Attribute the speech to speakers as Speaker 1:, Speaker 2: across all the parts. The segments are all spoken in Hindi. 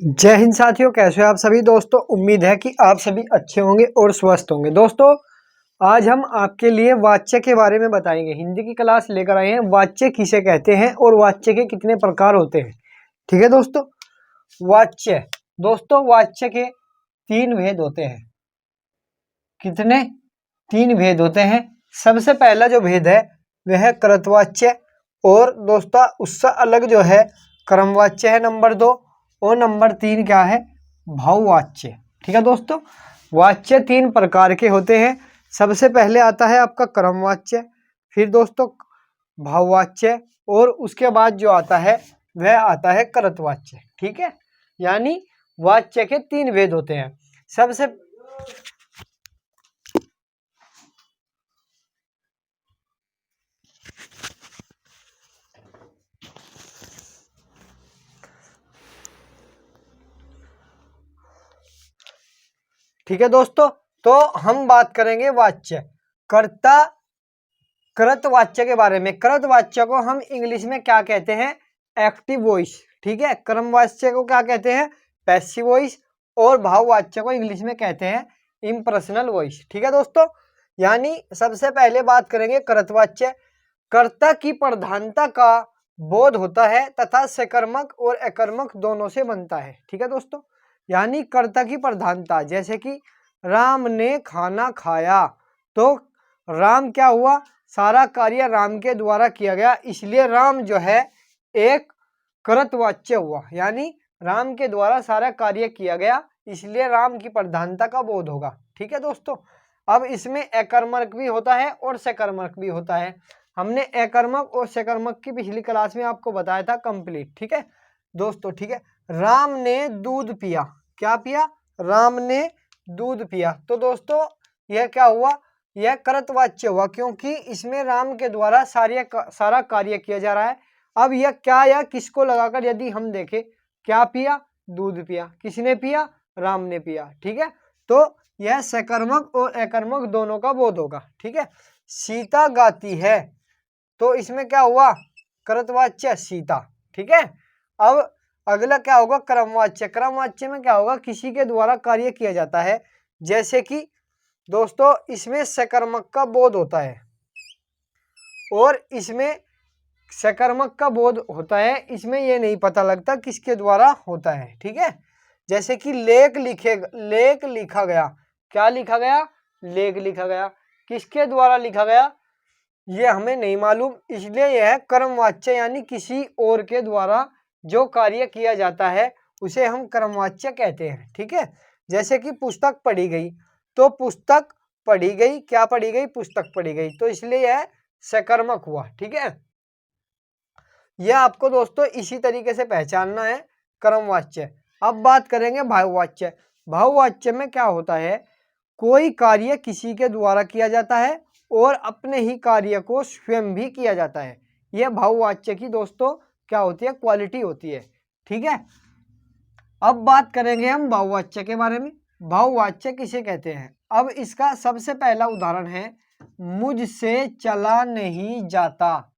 Speaker 1: जय हिंद साथियों, कैसे हो आप सभी दोस्तों। उम्मीद है कि आप सभी अच्छे होंगे और स्वस्थ होंगे। दोस्तों आज हम आपके लिए वाच्य के बारे में बताएंगे। हिंदी की क्लास लेकर आए हैं, वाच्य किसे कहते हैं और वाच्य के कितने प्रकार होते हैं। ठीक है दोस्तों। वाच्य, दोस्तों वाच्य के 3 भेद होते हैं। कितने? 3 भेद होते हैं। सबसे पहला जो भेद है वह है कृतवाच्य, और दोस्तों उससे अलग जो है क्रमवाच्य है नंबर 2, और नंबर 3 क्या है? भाववाच्य। ठीक है दोस्तों, वाच्य 3 प्रकार के होते हैं। सबसे पहले आता है आपका क्रमवाच्य, फिर दोस्तों भाववाच्य, और उसके बाद जो आता है वह आता है कृतवाच्य। ठीक है, यानी वाच्य के 3 भेद होते हैं। सबसे ठीक है दोस्तों, तो हम बात करेंगे वाच्य कर्ता कृतवाच्य के बारे में। कृतवाच्य को हम इंग्लिश में क्या कहते हैं? Active voice. ठीक है, क्रमवाच्य को क्या कहते हैं? Passive voice. और भाववाच्य को इंग्लिश में कहते हैं इम्पर्सनल वॉइस। ठीक है दोस्तों, यानी सबसे पहले बात करेंगे कृतवाच्य। कर्ता की प्रधानता का बोध होता है तथा सकर्मक और अकर्मक दोनों से बनता है। ठीक है दोस्तों, यानी कर्ता की प्रधानता, जैसे कि राम ने खाना खाया, तो राम क्या हुआ? सारा कार्य राम के द्वारा किया गया, इसलिए राम जो है एक कृतवाच्य हुआ, यानी राम के द्वारा सारा कार्य किया गया, इसलिए राम की प्रधानता का बोध होगा। ठीक है दोस्तों, अब इसमें अकर्मक भी होता है और सकर्मक भी होता है। हमने अकर्मक और सकर्मक की पिछली क्लास में आपको बताया था कंप्लीट। ठीक है दोस्तों, ठीक है। राम ने दूध पिया, क्या पिया? राम ने दूध पिया, तो दोस्तों यह क्या हुआ? यह कृतवाच्य हुआ, क्योंकि इसमें राम के द्वारा सारा कार्य किया जा रहा है। अब यह क्या या किसको लगाकर यदि हम देखें, क्या पिया? दूध पिया। किसने पिया? राम ने पिया। ठीक है, तो यह सकर्मक और अकर्मक दोनों का बोध होगा। ठीक है, सीता गाती है, तो इसमें क्या हुआ? कृतवाच्य सीता। ठीक है, अब अगला क्या होगा? क्रमवाच्य। क्रमवाच्य में क्या होगा? किसी के द्वारा कार्य किया जाता है, जैसे कि दोस्तों इसमें सकर्मक का बोध होता है, और इसमें सकर्मक का बोध होता है, इसमें यह नहीं पता लगता किसके द्वारा होता है। ठीक है, जैसे कि लेख लिखा गया, क्या लिखा गया? लेख लिखा गया, किसके द्वारा लिखा गया? ये हमें नहीं मालूम, इसलिए यह कर्मवाच्य, यानी किसी और के द्वारा जो कार्य किया जाता है उसे हम कर्मवाच्य कहते हैं। ठीक है, जैसे कि पुस्तक पढ़ी गई, तो पुस्तक पढ़ी गई, क्या पढ़ी गई? पुस्तक पढ़ी गई, तो इसलिए यह सकर्मक हुआ। ठीक है, यह आपको दोस्तों इसी तरीके से पहचानना है क्रमवाच्य। अब बात करेंगे भाववाच्य। भाववाच्य में क्या होता है? कोई कार्य किसी के द्वारा किया जाता है और अपने ही कार्य को स्वयं भी किया जाता है। यह भाववाच्य की दोस्तों क्या होती है? क्वालिटी होती है। ठीक है, अब बात करेंगे हम भाववाच्य के बारे में। भाववाच्य किसे कहते हैं? अब इसका सबसे पहला उदाहरण है मुझसे चला नहीं जाता,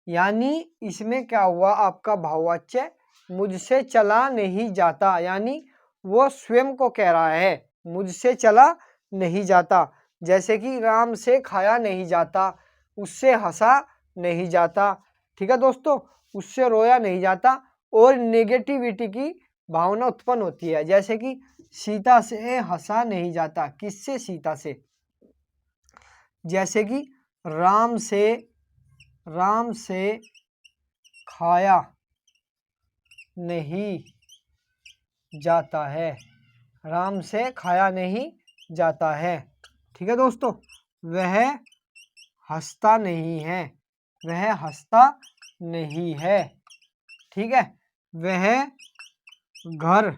Speaker 1: यानी इसमें क्या हुआ? आपका भाववाच्य मुझसे चला नहीं जाता, यानी वो स्वयं को कह रहा है मुझसे चला नहीं जाता। जैसे कि राम से खाया नहीं जाता, उससे हंसा नहीं जाता। ठीक है दोस्तों, उससे रोया नहीं जाता, और नेगेटिविटी की भावना उत्पन्न होती है, जैसे कि सीता से हंसा नहीं जाता। किससे? सीता से। जैसे कि राम से खाया नहीं जाता है, राम से खाया नहीं जाता है। ठीक है दोस्तों, वह हंसता नहीं है, वह हंसता नहीं है। ठीक है, वह घर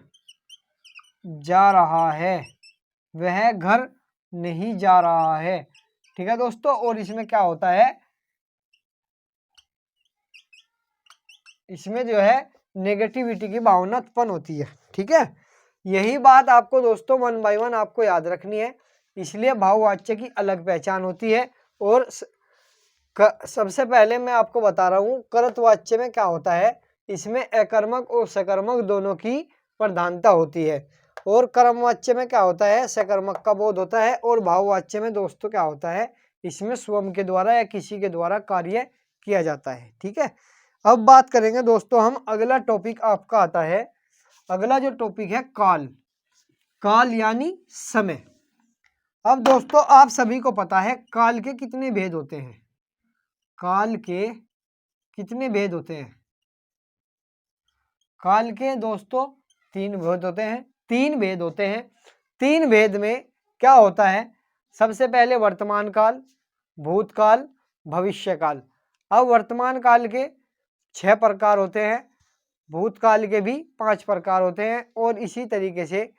Speaker 1: जा रहा है, वह घर नहीं जा रहा है। ठीक है दोस्तों, और इसमें क्या होता है? इसमें जो है नेगेटिविटी की भावना उत्पन्न होती है। ठीक है, यही बात आपको दोस्तों 1 बाय 1 आपको याद रखनी है, इसलिए भाववाच्य की अलग पहचान होती है। और सबसे पहले मैं आपको बता रहा हूँ कृतवाच्य में क्या होता है। इसमें अकर्मक और सकर्मक दोनों की प्रधानता होती है। और कर्मवाच्य में क्या होता है, सकर्मक का बोध होता है। और भाववाच्य में दोस्तों क्या होता है, इसमें स्वयं के द्वारा या किसी के द्वारा कार्य किया जाता है। ठीक है, अब बात करेंगे दोस्तों हम, अगला टॉपिक आपका आता है, अगला जो टॉपिक है काल। काल यानी समय। अब दोस्तों आप सभी को पता है काल के कितने भेद होते हैं, काल के कितने भेद होते हैं। काल के दोस्तों 3 भेद होते हैं, 3 भेद होते हैं। 3 भेद में क्या होता है, सबसे पहले वर्तमान काल, भूतकाल, भविष्यकाल। अब वर्तमान काल के 6 प्रकार होते हैं, भूतकाल के भी 5 प्रकार होते हैं, और इसी तरीके से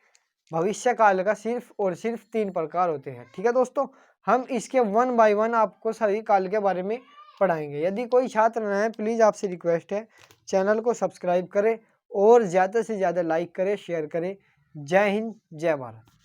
Speaker 1: भविष्य काल का सिर्फ और सिर्फ 3 प्रकार होते हैं। ठीक है दोस्तों, हम इसके 1 बाय 1 आपको सभी काल के बारे में पढ़ाएंगे। यदि कोई छात्र नया है, प्लीज़ आपसे रिक्वेस्ट है चैनल को सब्सक्राइब करें और ज़्यादा से ज़्यादा लाइक करें, शेयर करें। जय हिंद, जय भारत।